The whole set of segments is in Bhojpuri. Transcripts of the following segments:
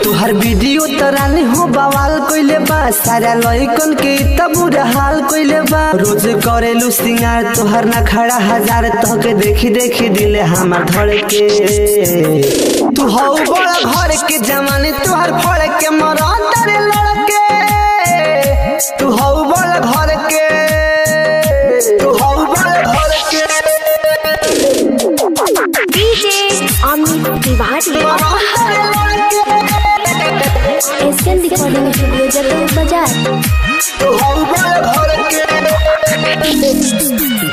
तुहर वीडियो तराले हो बवाल कोइले बा सारा लइकन के त बुरा हाल कोइले बा रोज करेलू सिंगार तोहर ना खड़ा हजार तोके देखी देखी दिले हमार धड़के तू हो बड़ा घर के जमाने तुहर फड़ के मरा तारे लड़के तू हो बड़ा घर के तू हो बड़ा घर के DJ Amit Tiwari Asian recording studio Jagdal बाजार। तू हो बड़ा घर के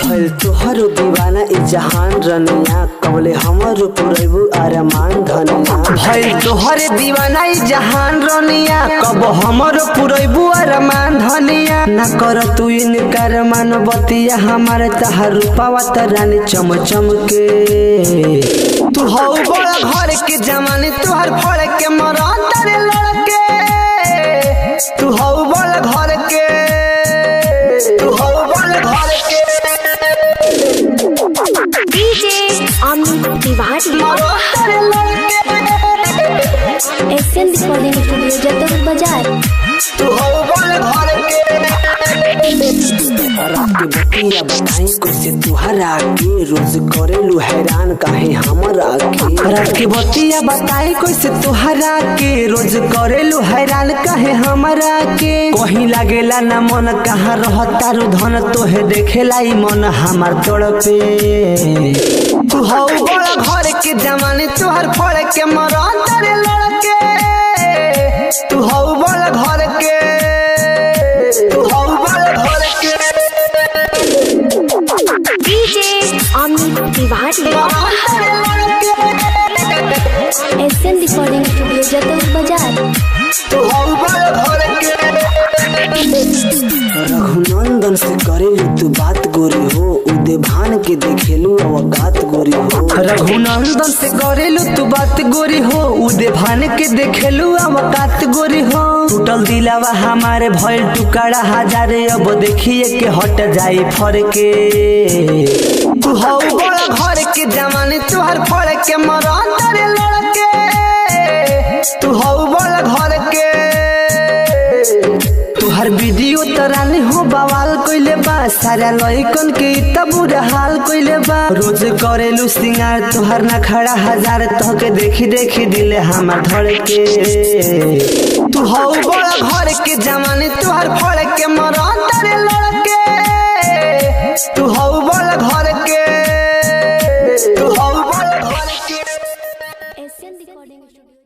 भइल तोहरो दीवाना ई जहान रनिया कबले हमरो पुरैबू अरमान धनिया भइल तोहरे दीवाना ई जहान रनिया कब हमरो पुरैबू अरमान धनिया ना कर तू इनकार मानवतिया हमारे तहार रूपावा तरानी चमचम के तू हो बड़ा घर के जमाने तुहर फड़ के मरा तारे लड़के तू हो बड़ा घर के तू हो बड़ा घर के DJ Amit Tiwari Asian recording studio Jagdal बाजार। तू हो बड़ा घर के रात के बतिया बताई कैसे तुहरा के रोज करेलू हैरान काहे हमरा के रात के बतिया बताई कैसे तुहरा के रोज करेलू हैरान काहे हमरा के कहीं लागेला ना मन कहाँ रहता रू धन तोहे देखेला ई मन हमार तड़पे तू हो बड़ा घर के जमाने तुहर फड़ के मरा तारे लड़के तू हो बड़ा घर के तू हो बड़ा घर के DJ Amit Tiwari Asian recording studio Jagdal बाजार। तू हो बड़ा घर के रघुनंदन से करेलू तू बात गोरी हो उदे भान के देखेलू अवकात गोरी हो रघुनंदन से करेलू तू बात गोरी हो उदे भान के देखेलू अवकात गोरी हो टूटल दिलावा हमारे भइल टुकड़ा हजारे अब देखिए के हट जाई फरके तू हो बड़ा घर के जमाने तुहर फड़ के मरा तारे लड़के तू हो बड़ा घर के तुहर वीडियो तराले हो बवाल कोइले बा सारा लइकन के त बुरा हाल कोइले बा रोज करेलू सिंगार तुहर ना खड़ा हजार तोके देखी देखी दिले हमार धड़के तू हो बड़ा घर के जमाने तुहर फड़ के मरा तारे लड़के तू हो बड़ा घर के तू हो बड़ा घर के एशियन रिकॉर्डिंग स्टूडियो